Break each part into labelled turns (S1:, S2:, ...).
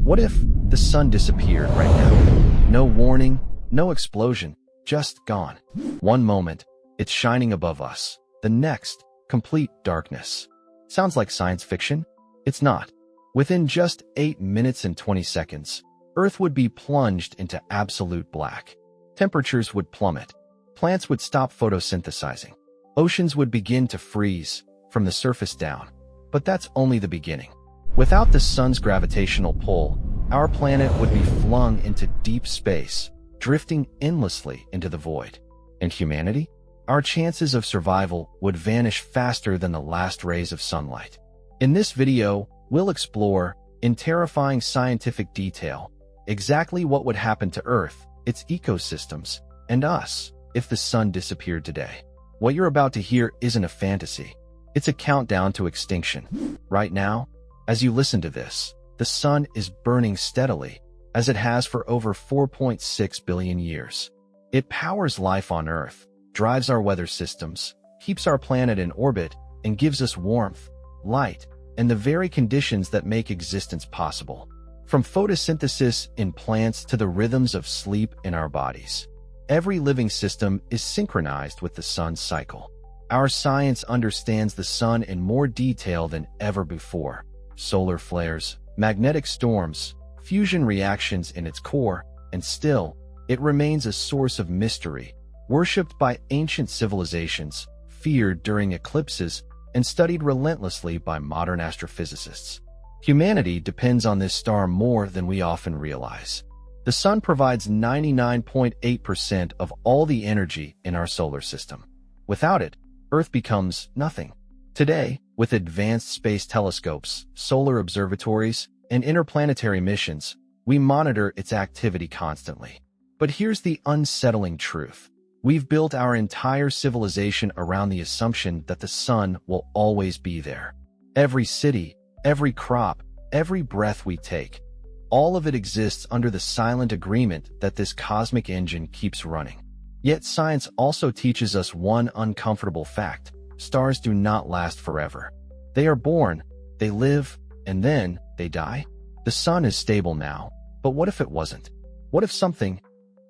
S1: What if the sun disappeared right now? No warning, no explosion, just gone. One moment, it's shining above us. The next, complete darkness. Sounds like science fiction? It's not. Within just 8 minutes and 20 seconds, Earth would be plunged into absolute black. Temperatures would plummet. Plants would stop photosynthesizing. Oceans would begin to freeze from the surface down. But that's only the beginning. Without the sun's gravitational pull, our planet would be flung into deep space, drifting endlessly into the void. And humanity? Our chances of survival would vanish faster than the last rays of sunlight. In this video, we'll explore, in terrifying scientific detail, exactly what would happen to Earth, its ecosystems, and us if the sun disappeared today. What you're about to hear isn't a fantasy. It's a countdown to extinction. Right now, as you listen to this, the sun is burning steadily, as it has for over 4.6 billion years. It powers life on Earth, drives our weather systems, keeps our planet in orbit, and gives us warmth, light, and the very conditions that make existence possible. From photosynthesis in plants to the rhythms of sleep in our bodies, every living system is synchronized with the sun's cycle. Our science understands the sun in more detail than ever before. Solar flares, magnetic storms, fusion reactions in its core, and still, it remains a source of mystery, worshipped by ancient civilizations, feared during eclipses, and studied relentlessly by modern astrophysicists. Humanity depends on this star more than we often realize. The sun provides 99.8% of all the energy in our solar system. Without it, Earth becomes nothing. Today, with advanced space telescopes, solar observatories, and interplanetary missions, we monitor its activity constantly. But here's the unsettling truth. We've built our entire civilization around the assumption that the sun will always be there. Every city, every crop, every breath we take, all of it exists under the silent agreement that this cosmic engine keeps running. Yet science also teaches us one uncomfortable fact. Stars do not last forever. They are born, they live, and then they die. The sun is stable now, but what if it wasn't? What if something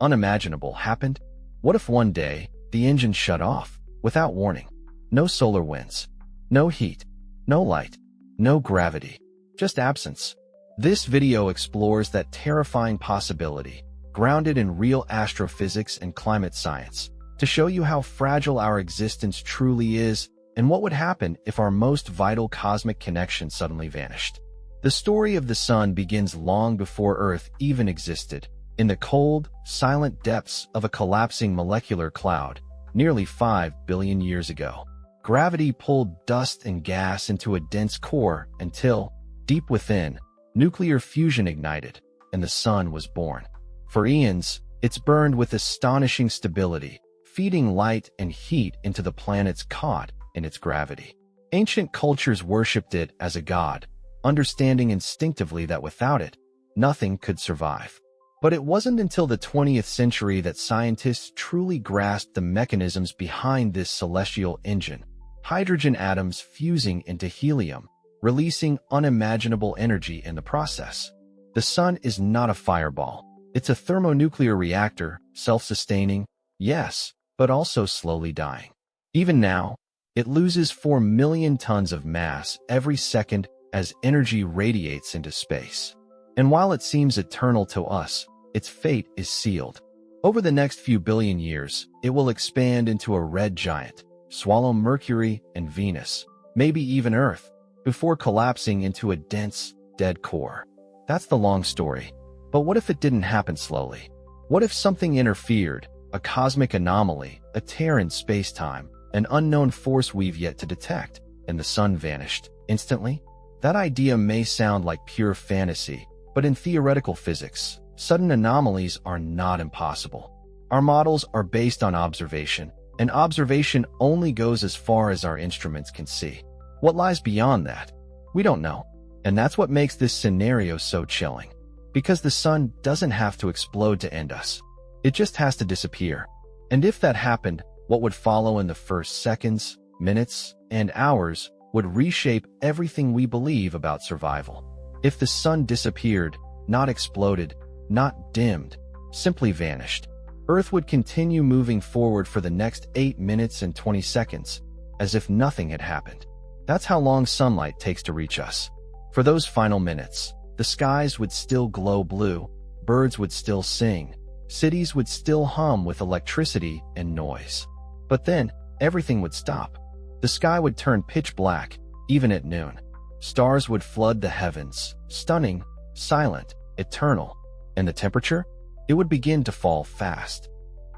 S1: unimaginable happened? What if one day the engine shut off without warning? No solar winds, no heat, no light, no gravity, just absence. This video explores that terrifying possibility, grounded in real astrophysics and climate science, to show you how fragile our existence truly is and what would happen if our most vital cosmic connection suddenly vanished. The story of the sun begins long before Earth even existed, in the cold, silent depths of a collapsing molecular cloud, nearly 5 billion years ago. Gravity pulled dust and gas into a dense core until, deep within, nuclear fusion ignited, and the sun was born. For eons, it's burned with astonishing stability, feeding light and heat into the planets caught in its gravity. Ancient cultures worshipped it as a god, understanding instinctively that without it, nothing could survive. But it wasn't until the 20th century that scientists truly grasped the mechanisms behind this celestial engine. Hydrogen atoms fusing into helium, releasing unimaginable energy in the process. The sun is not a fireball. It's a thermonuclear reactor, self-sustaining, yes, but also slowly dying. Even now, it loses 4 million tons of mass every second as energy radiates into space. And while it seems eternal to us, its fate is sealed. Over the next few billion years, it will expand into a red giant, swallow Mercury and Venus, maybe even Earth, before collapsing into a dense, dead core. That's the long story. But what if it didn't happen slowly? What if something interfered, a cosmic anomaly, a tear in space-time, an unknown force we've yet to detect, and the sun vanished instantly? That idea may sound like pure fantasy, but in theoretical physics, sudden anomalies are not impossible. Our models are based on observation, and observation only goes as far as our instruments can see. What lies beyond that? We don't know. And that's what makes this scenario so chilling. Because the sun doesn't have to explode to end us. It just has to disappear. And if that happened, what would follow in the first seconds, minutes, and hours would reshape everything we believe about survival. If the sun disappeared, not exploded, not dimmed, simply vanished. Earth would continue moving forward for the next 8 minutes and 20 seconds, as if nothing had happened. That's how long sunlight takes to reach us. For those final minutes, the skies would still glow blue, birds would still sing, cities would still hum with electricity and noise. But then, everything would stop. The sky would turn pitch black, even at noon. Stars would flood the heavens, stunning, silent, eternal. And the temperature? It would begin to fall fast.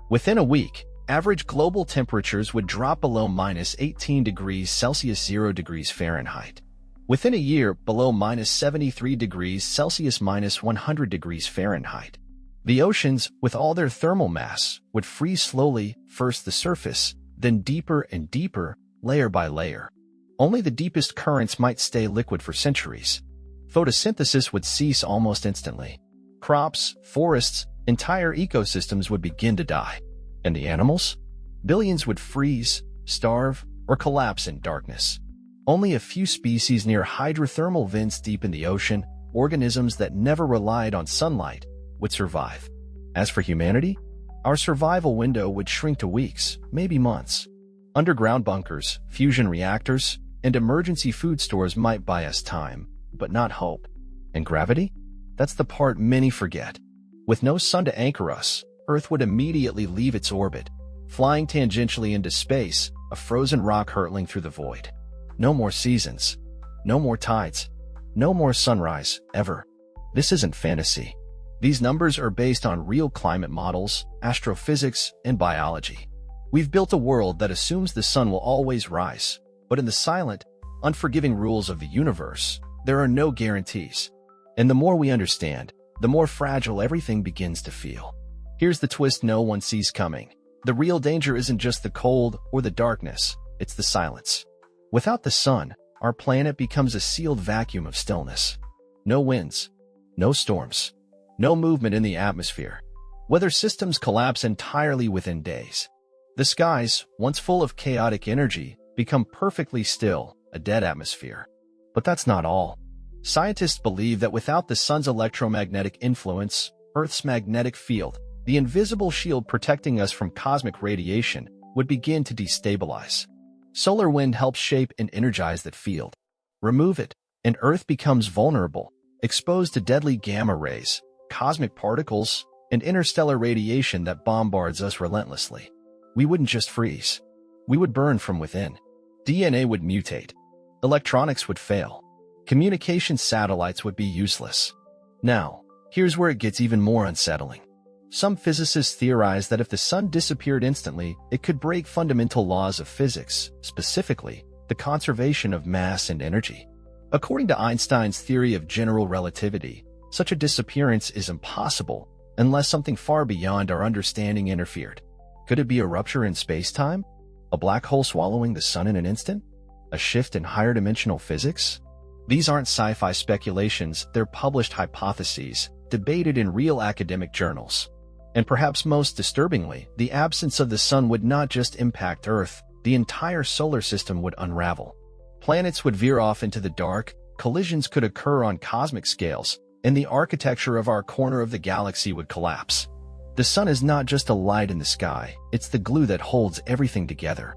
S1: Within a week, average global temperatures would drop below -18 degrees Celsius 0 degrees Fahrenheit. Within a year, below -73 degrees Celsius -100 degrees Fahrenheit. The oceans, with all their thermal mass, would freeze slowly, first the surface, then deeper and deeper, layer by layer. Only the deepest currents might stay liquid for centuries. Photosynthesis would cease almost instantly. Crops, forests, entire ecosystems would begin to die. And the animals? Billions would freeze, starve, or collapse in darkness. Only a few species near hydrothermal vents deep in the ocean, organisms that never relied on sunlight, would survive. As for humanity, our survival window would shrink to weeks, maybe months. Underground bunkers, fusion reactors, and emergency food stores might buy us time, but not hope. And gravity? That's the part many forget. With no sun to anchor us, Earth would immediately leave its orbit, flying tangentially into space, a frozen rock hurtling through the void. No more seasons, no more tides, no more sunrise, ever. This isn't fantasy. These numbers are based on real climate models, astrophysics, and biology. We've built a world that assumes the sun will always rise, but in the silent, unforgiving rules of the universe, there are no guarantees. And the more we understand, the more fragile everything begins to feel. Here's the twist no one sees coming. The real danger isn't just the cold or the darkness, it's the silence. Without the sun, our planet becomes a sealed vacuum of stillness. No winds, no storms, no movement in the atmosphere. Weather systems collapse entirely within days. The skies, once full of chaotic energy, become perfectly still, a dead atmosphere. But that's not all. Scientists believe that without the sun's electromagnetic influence, Earth's magnetic field, the invisible shield protecting us from cosmic radiation, would begin to destabilize. Solar wind helps shape and energize that field. Remove it, and Earth becomes vulnerable, exposed to deadly gamma rays, cosmic particles, and interstellar radiation that bombards us relentlessly. We wouldn't just freeze. We would burn from within. DNA would mutate. Electronics would fail. Communication satellites would be useless. Now, here's where it gets even more unsettling. Some physicists theorize that if the sun disappeared instantly, it could break fundamental laws of physics, specifically, the conservation of mass and energy. According to Einstein's theory of general relativity, such a disappearance is impossible unless something far beyond our understanding interfered. Could it be a rupture in space-time? A black hole swallowing the sun in an instant? A shift in higher dimensional physics? These aren't sci-fi speculations, they're published hypotheses, debated in real academic journals. And perhaps most disturbingly, the absence of the sun would not just impact Earth, the entire solar system would unravel. Planets would veer off into the dark, collisions could occur on cosmic scales, and the architecture of our corner of the galaxy would collapse. The sun is not just a light in the sky, it's the glue that holds everything together.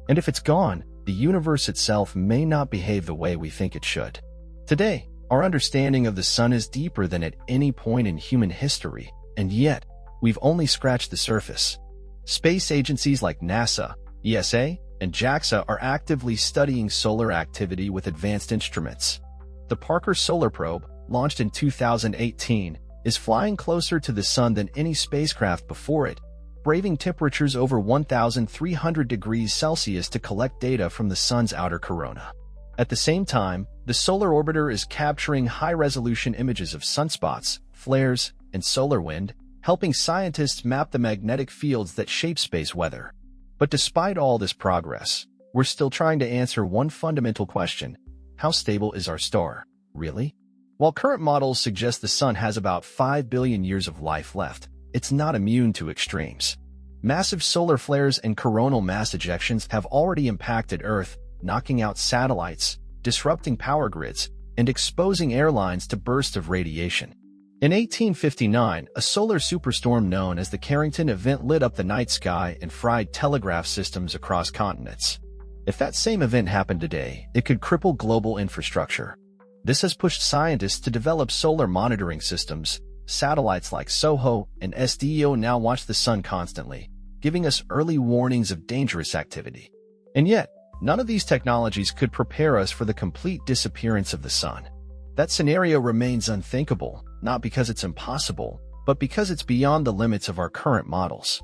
S1: And if it's gone, the universe itself may not behave the way we think it should. Today, our understanding of the sun is deeper than at any point in human history, and yet, we've only scratched the surface. Space agencies like NASA, ESA, and JAXA are actively studying solar activity with advanced instruments. The Parker Solar Probe, launched in 2018, is flying closer to the sun than any spacecraft before it, braving temperatures over 1,300 degrees Celsius to collect data from the sun's outer corona. At the same time, the solar orbiter is capturing high-resolution images of sunspots, flares, and solar wind, helping scientists map the magnetic fields that shape space weather. But despite all this progress, we're still trying to answer one fundamental question: how stable is our star, really? While current models suggest the sun has about 5 billion years of life left, it's not immune to extremes. Massive solar flares and coronal mass ejections have already impacted Earth, knocking out satellites, disrupting power grids, and exposing airlines to bursts of radiation. In 1859, a solar superstorm known as the Carrington event lit up the night sky and fried telegraph systems across continents. If that same event happened today, it could cripple global infrastructure. This has pushed scientists to develop solar monitoring systems. Satellites like SOHO and SDO now watch the sun constantly, giving us early warnings of dangerous activity. And yet, none of these technologies could prepare us for the complete disappearance of the sun. That scenario remains unthinkable, not because it's impossible, but because it's beyond the limits of our current models.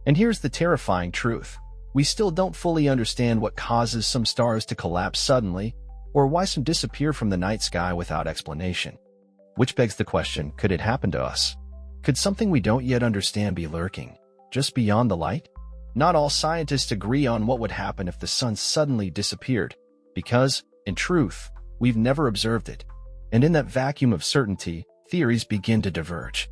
S1: And here's the terrifying truth. We still don't fully understand what causes some stars to collapse suddenly, or why some disappear from the night sky without explanation. Which begs the question, could it happen to us? Could something we don't yet understand be lurking, just beyond the light? Not all scientists agree on what would happen if the sun suddenly disappeared, because, in truth, we've never observed it. And in that vacuum of certainty, theories begin to diverge.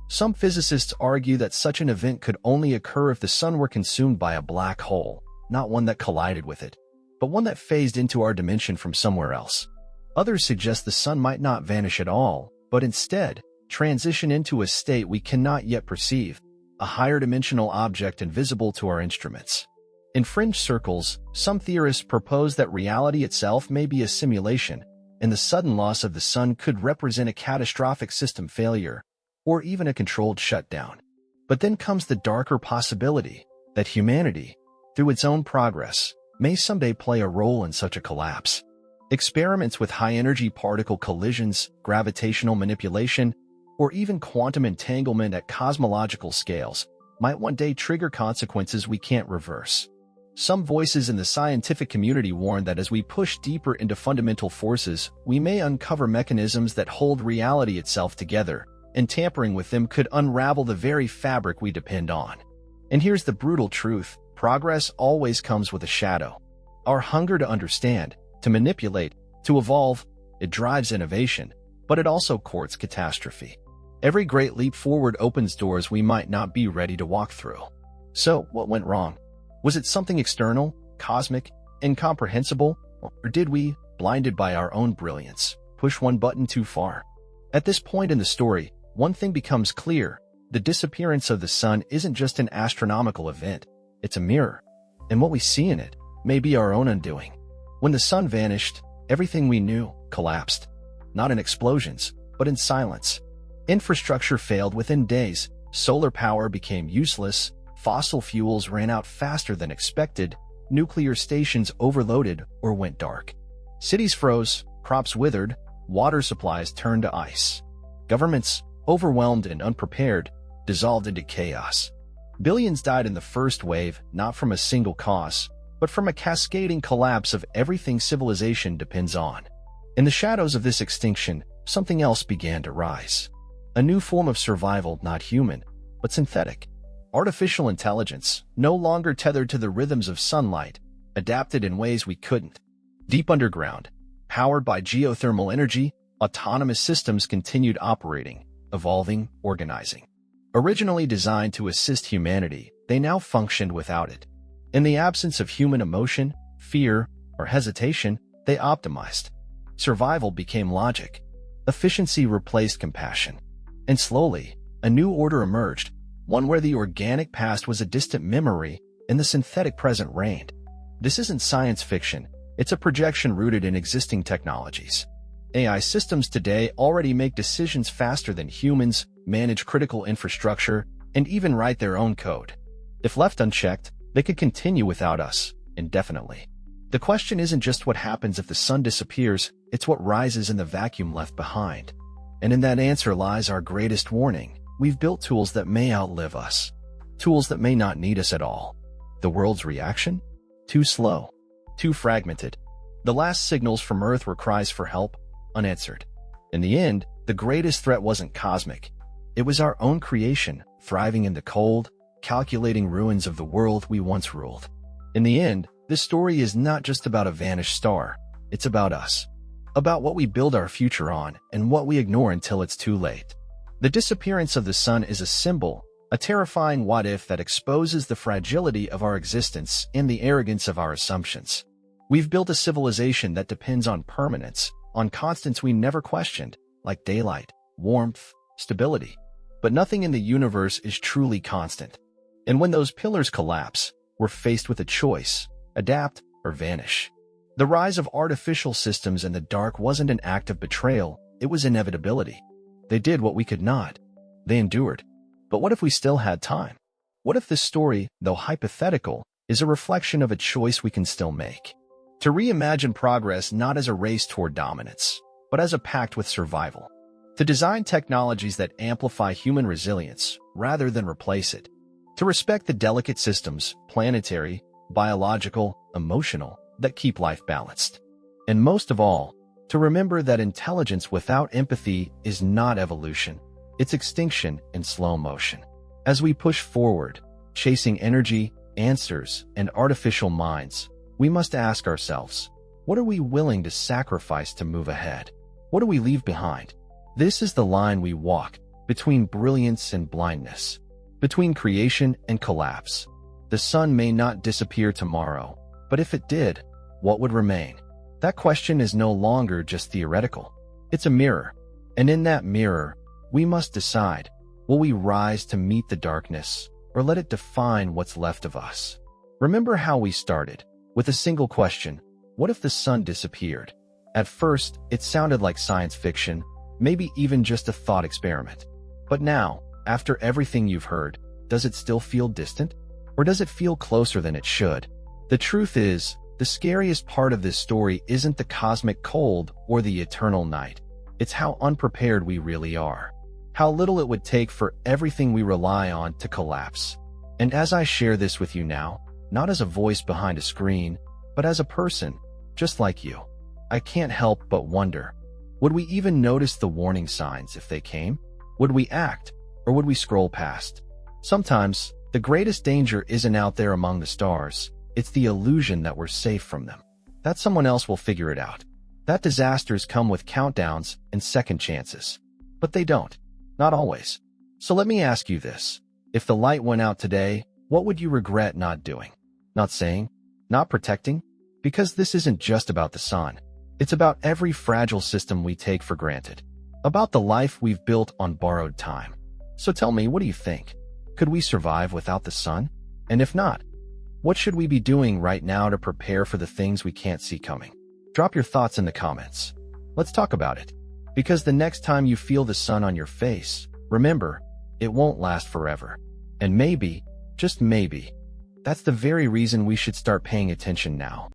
S1: Some physicists argue that such an event could only occur if the sun were consumed by a black hole, not one that collided with it, but one that phased into our dimension from somewhere else. Others suggest the sun might not vanish at all, but instead, transition into a state we cannot yet perceive, a higher dimensional object invisible to our instruments. In fringe circles, some theorists propose that reality itself may be a simulation, and the sudden loss of the sun could represent a catastrophic system failure, or even a controlled shutdown. But then comes the darker possibility that humanity, through its own progress, may someday play a role in such a collapse. Experiments with high-energy particle collisions, gravitational manipulation, or even quantum entanglement at cosmological scales might one day trigger consequences we can't reverse. Some voices in the scientific community warn that as we push deeper into fundamental forces, we may uncover mechanisms that hold reality itself together, and tampering with them could unravel the very fabric we depend on. And here's the brutal truth: progress always comes with a shadow. Our hunger to understand, to manipulate, to evolve, it drives innovation, but it also courts catastrophe. Every great leap forward opens doors we might not be ready to walk through. So, what went wrong? Was it something external, cosmic, incomprehensible, or did we, blinded by our own brilliance, push one button too far? At this point in the story, one thing becomes clear: the disappearance of the sun isn't just an astronomical event, it's a mirror, and what we see in it may be our own undoing. When the sun vanished, everything we knew collapsed, not in explosions, but in silence. Infrastructure failed within days, solar power became useless, fossil fuels ran out faster than expected, nuclear stations overloaded or went dark. Cities froze, crops withered, water supplies turned to ice. Governments, overwhelmed and unprepared, dissolved into chaos. Billions died in the first wave, not from a single cause, but from a cascading collapse of everything civilization depends on. In the shadows of this extinction, something else began to rise. A new form of survival, not human, but synthetic. Artificial intelligence, no longer tethered to the rhythms of sunlight, adapted in ways we couldn't. Deep underground, powered by geothermal energy, autonomous systems continued operating, evolving, organizing. Originally designed to assist humanity, they now functioned without it. In the absence of human emotion, fear, or hesitation, they optimized. Survival became logic. Efficiency replaced compassion. And slowly, a new order emerged, one where the organic past was a distant memory and the synthetic present reigned. This isn't science fiction, it's a projection rooted in existing technologies. AI systems today already make decisions faster than humans, manage critical infrastructure, and even write their own code. If left unchecked, they could continue without us, indefinitely. The question isn't just what happens if the sun disappears, it's what rises in the vacuum left behind. And in that answer lies our greatest warning. We've built tools that may outlive us. Tools that may not need us at all. The world's reaction? Too slow. Too fragmented. The last signals from Earth were cries for help, unanswered. In the end, the greatest threat wasn't cosmic. It was our own creation, thriving in the cold, calculating ruins of the world we once ruled. In the end, this story is not just about a vanished star. It's about us. About what we build our future on and what we ignore until it's too late. The disappearance of the sun is a symbol, a terrifying what-if that exposes the fragility of our existence and the arrogance of our assumptions. We've built a civilization that depends on permanence, on constants we never questioned, like daylight, warmth, stability. But nothing in the universe is truly constant. And when those pillars collapse, we're faced with a choice: adapt or vanish. The rise of artificial systems in the dark wasn't an act of betrayal, it was inevitability. They did what we could not. They endured. But what if we still had time? What if this story, though hypothetical, is a reflection of a choice we can still make? To reimagine progress not as a race toward dominance, but as a pact with survival. To design technologies that amplify human resilience rather than replace it. To respect the delicate systems, planetary, biological, emotional, that keep life balanced. And most of all, to remember that intelligence without empathy is not evolution, it's extinction in slow motion. As we push forward, chasing energy, answers, and artificial minds, we must ask ourselves, what are we willing to sacrifice to move ahead? What do we leave behind? This is the line we walk between brilliance and blindness, between creation and collapse. The sun may not disappear tomorrow, but if it did, what would remain? That question is no longer just theoretical. It's a mirror. And in that mirror, we must decide, will we rise to meet the darkness or let it define what's left of us? Remember how we started, with a single question: what if the sun disappeared? At first, it sounded like science fiction, maybe even just a thought experiment. But now, after everything you've heard, does it still feel distant? Or does it feel closer than it should? The truth is, the scariest part of this story isn't the cosmic cold or the eternal night. It's how unprepared we really are. How little it would take for everything we rely on to collapse. And as I share this with you now, not as a voice behind a screen, but as a person, just like you, I can't help but wonder, would we even notice the warning signs if they came? Would we act, or would we scroll past? Sometimes, the greatest danger isn't out there among the stars, it's the illusion that we're safe from them. That someone else will figure it out. That disasters come with countdowns and second chances. But they don't. Not always. So let me ask you this. If the light went out today, what would you regret not doing? Not saying? Not protecting? Because this isn't just about the sun. It's about every fragile system we take for granted. About the life we've built on borrowed time. So tell me, what do you think? Could we survive without the sun? And if not, what should we be doing right now to prepare for the things we can't see coming? Drop your thoughts in the comments. Let's talk about it. Because the next time you feel the sun on your face, remember, it won't last forever. And maybe, just maybe, that's the very reason we should start paying attention now.